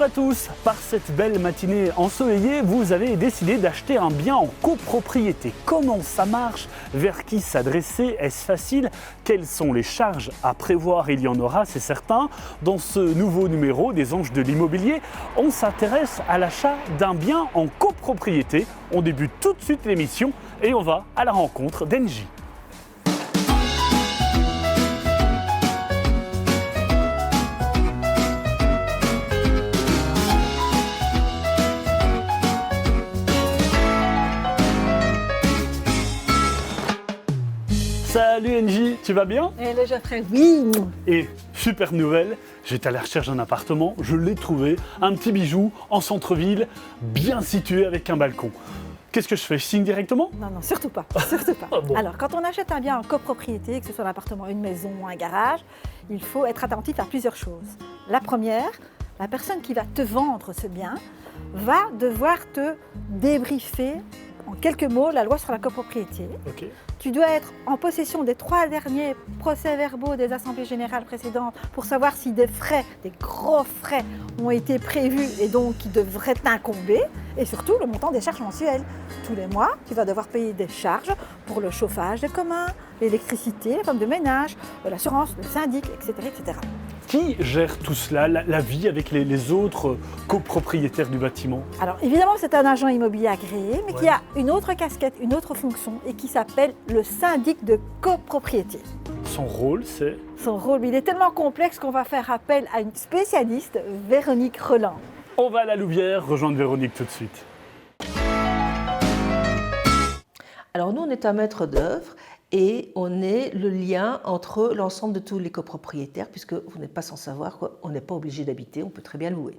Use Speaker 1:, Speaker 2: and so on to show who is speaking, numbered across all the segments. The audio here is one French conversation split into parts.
Speaker 1: à tous. Par cette belle matinée ensoleillée, vous avez décidé d'acheter un bien en copropriété. Comment ça marche? Vers qui s'adresser? Est-ce facile? Quelles sont les charges à prévoir? Il y en aura, c'est certain. Dans ce nouveau numéro des Anges de l'immobilier, on s'intéresse à l'achat d'un bien en copropriété. On débute tout de suite l'émission et on va à la rencontre d'Engie. Salut Engie, tu vas bien?
Speaker 2: Hello Geoffrey, oui.
Speaker 1: Et super nouvelle, j'étais à la recherche d'un appartement, je l'ai trouvé, un petit bijou en centre-ville, bien situé avec un balcon. Qu'est-ce que je fais? Je signe directement?
Speaker 2: Non, surtout pas, surtout pas.
Speaker 1: Ah bon.
Speaker 2: Alors, quand on achète un bien en copropriété, que ce soit un appartement, une maison ou un garage, il faut être attentif à plusieurs choses. La première, la personne qui va te vendre ce bien va devoir te débriefer en quelques mots la loi sur la copropriété.
Speaker 1: Ok.
Speaker 2: Tu dois être en possession des 3 derniers procès-verbaux des assemblées générales précédentes pour savoir si des frais, des gros frais ont été prévus et donc qui devraient t'incomber. Et surtout, le montant des charges mensuelles. Tous les mois, tu vas devoir payer des charges pour le chauffage des communs, l'électricité, la femme de ménage, l'assurance, le syndic, etc., etc.
Speaker 1: Qui gère tout cela, la vie avec les autres copropriétaires du bâtiment?
Speaker 2: Alors évidemment, c'est un agent immobilier agréé, mais qui a une autre casquette, une autre fonction et qui s'appelle le syndic de copropriété.
Speaker 1: Son rôle, c'est?
Speaker 2: Son rôle, il est tellement complexe qu'on va faire appel à une spécialiste, Véronique Roland.
Speaker 1: On va à la Louvière rejoindre Véronique tout de suite.
Speaker 3: Alors nous, on est un maître d'œuvre et on est le lien entre l'ensemble de tous les copropriétaires, puisque vous n'êtes pas sans savoir qu'on n'est pas obligé d'habiter, on peut très bien louer.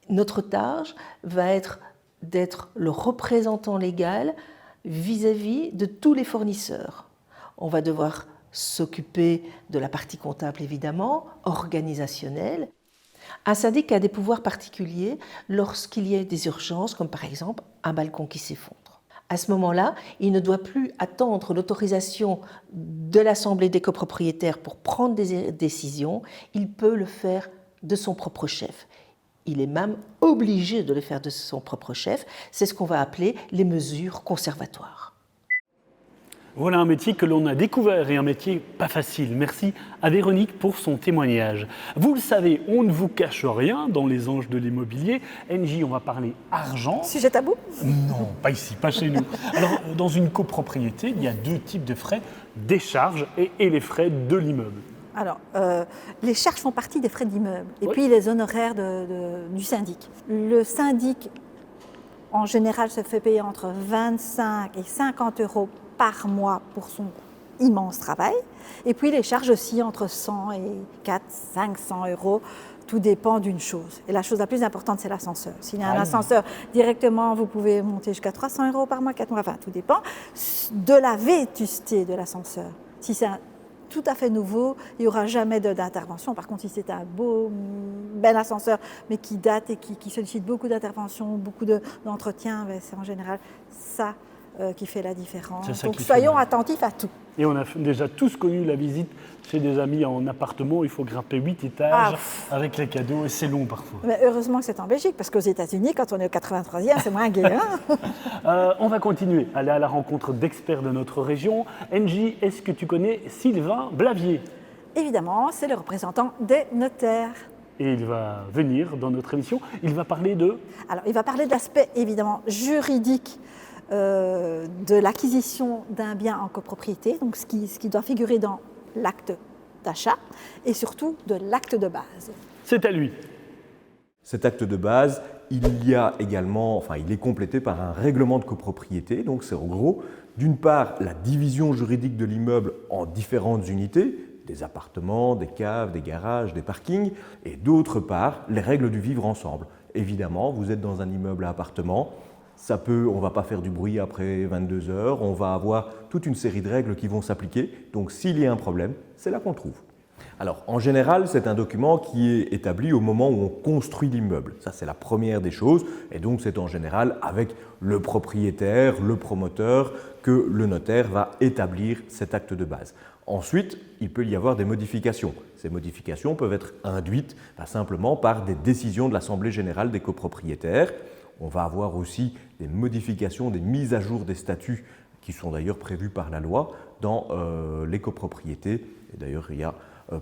Speaker 3: Notre tâche va être d'être le représentant légal vis-à-vis de tous les fournisseurs. On va devoir s'occuper de la partie comptable, évidemment, organisationnelle. Un syndic a des pouvoirs particuliers lorsqu'il y a des urgences, comme par exemple un balcon qui s'effondre. À ce moment-là, il ne doit plus attendre l'autorisation de l'Assemblée des copropriétaires pour prendre des décisions, il peut le faire de son propre chef. Il est même obligé de le faire de son propre chef, c'est ce qu'on va appeler les mesures conservatoires.
Speaker 1: Voilà un métier que l'on a découvert et un métier pas facile. Merci à Véronique pour son témoignage. Vous le savez, on ne vous cache rien dans les Anges de l'immobilier. Engie, on va parler argent.
Speaker 2: Sujet tabou?
Speaker 1: Non, pas ici, pas chez nous. Alors, dans une copropriété, il y a 2 types de frais, des charges et les frais de l'immeuble.
Speaker 2: Alors, les charges font partie des frais d'immeuble et puis les honoraires du syndic. Le syndic, en général, se fait payer entre 25 et 50 euros par mois pour son immense travail. Et puis les charges aussi entre 100 et 400-500 euros. Tout dépend d'une chose. Et la chose la plus importante, c'est l'ascenseur. S'il y a un ascenseur directement, vous pouvez monter jusqu'à 300 euros par mois, 4 mois, enfin tout dépend de la vétusté de l'ascenseur. Si c'est tout à fait nouveau, il n'y aura jamais d'intervention. Par contre, si c'est un bel ascenseur, mais qui date et qui sollicite beaucoup d'interventions, beaucoup d'entretien, c'est en général ça qui fait la différence. Donc soyons attentifs à tout.
Speaker 1: Et on a déjà tous connu la visite chez des amis en appartement, il faut grimper 8 étages avec les cadeaux et c'est long parfois.
Speaker 2: Mais heureusement que c'est en Belgique, parce qu'aux États-Unis, quand on est au 83e, c'est moins gai.
Speaker 1: On va continuer, aller à la rencontre d'experts de notre région. Engie, est-ce que tu connais Sylvain Blavier?
Speaker 2: Évidemment, c'est le représentant des notaires.
Speaker 1: Et il va venir dans notre émission, il va parler de...
Speaker 2: Alors, il va parler de l'aspect évidemment juridique de l'acquisition d'un bien en copropriété, donc ce qui doit figurer dans l'acte d'achat et surtout de l'acte de base.
Speaker 1: C'est à lui.
Speaker 4: Cet acte de base, il y a également, il est complété par un règlement de copropriété, donc c'est en gros, d'une part, la division juridique de l'immeuble en différentes unités, des appartements, des caves, des garages, des parkings, et d'autre part, les règles du vivre ensemble. Évidemment, vous êtes dans un immeuble à appartement, on ne va pas faire du bruit après 22 heures, on va avoir toute une série de règles qui vont s'appliquer. Donc s'il y a un problème, c'est là qu'on le trouve. Alors en général, c'est un document qui est établi au moment où on construit l'immeuble. Ça, c'est la première des choses. Et donc c'est en général avec le propriétaire, le promoteur, que le notaire va établir cet acte de base. Ensuite, il peut y avoir des modifications. Ces modifications peuvent être induites simplement par des décisions de l'Assemblée générale des copropriétaires. On va avoir aussi des modifications, des mises à jour des statuts qui sont d'ailleurs prévues par la loi dans les copropriétés. Et d'ailleurs, il y a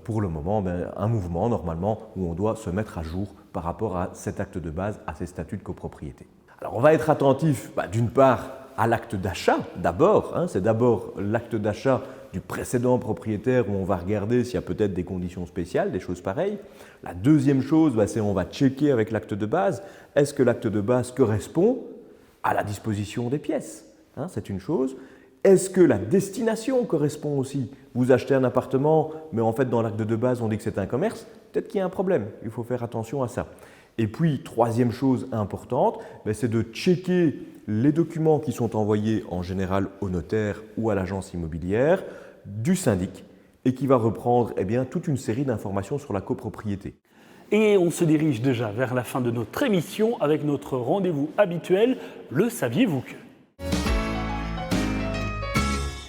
Speaker 4: pour le moment un mouvement normalement où on doit se mettre à jour par rapport à cet acte de base, à ces statuts de copropriété. Alors on va être attentif d'une part à l'acte d'achat d'abord, c'est d'abord l'acte d'achat du précédent propriétaire où on va regarder s'il y a peut-être des conditions spéciales, des choses pareilles. La deuxième chose, c'est on va checker avec l'acte de base, est-ce que l'acte de base correspond à la disposition des pièces, c'est une chose. Est-ce que la destination correspond aussi? Vous achetez un appartement, mais en fait dans l'acte de base on dit que c'est un commerce, peut-être qu'il y a un problème, il faut faire attention à ça. Et puis, troisième chose importante, c'est de checker les documents qui sont envoyés en général au notaire ou à l'agence immobilière du syndic et qui va reprendre toute une série d'informations sur la copropriété.
Speaker 1: Et on se dirige déjà vers la fin de notre émission avec notre rendez-vous habituel, le saviez-vous que?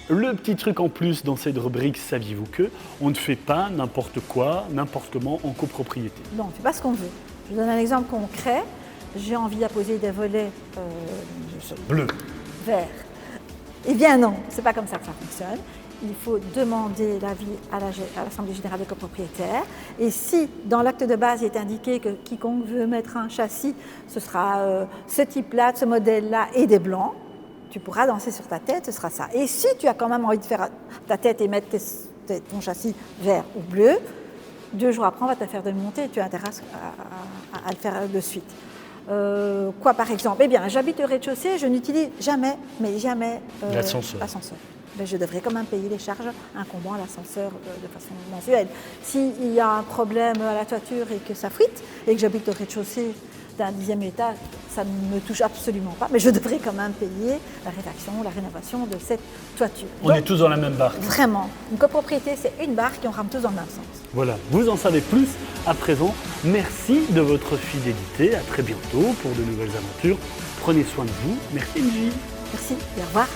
Speaker 1: Le petit truc en plus dans cette rubrique saviez-vous que, on ne fait pas n'importe quoi, n'importe comment en copropriété.
Speaker 2: Non, on ne fait pas ce qu'on veut. Je vous donne un exemple concret. J'ai envie d'apposer des volets
Speaker 1: Bleu.
Speaker 2: verts. Eh bien non, c'est pas comme ça que ça fonctionne. Il faut demander l'avis à l'Assemblée générale des copropriétaires. Et si dans l'acte de base il est indiqué que quiconque veut mettre un châssis, ce sera ce type-là, ce modèle-là et des blancs, tu pourras danser sur ta tête, ce sera ça. Et si tu as quand même envie de faire ta tête et mettre ton châssis vert ou bleu, 2 jours après, on va te faire démonter et tu as intérêt à le faire de suite. Quoi par exemple? Eh bien, j'habite au rez-de-chaussée, je n'utilise jamais l'ascenseur. Mais je devrais quand même payer les charges incombant à l'ascenseur de façon mensuelle. S'il y a un problème à la toiture et que ça frite, et que j'habite au rez-de-chaussée d'un 10e étage, ça ne me touche absolument pas, mais je devrais quand même payer la rénovation de cette toiture.
Speaker 1: On est tous dans la même barque.
Speaker 2: Vraiment. Une copropriété, c'est une barque et on rame tous dans le même sens.
Speaker 1: Voilà, vous en savez plus à présent. Merci de votre fidélité. À très bientôt pour de nouvelles aventures. Prenez soin de vous. Merci Angie.
Speaker 2: Merci et au revoir.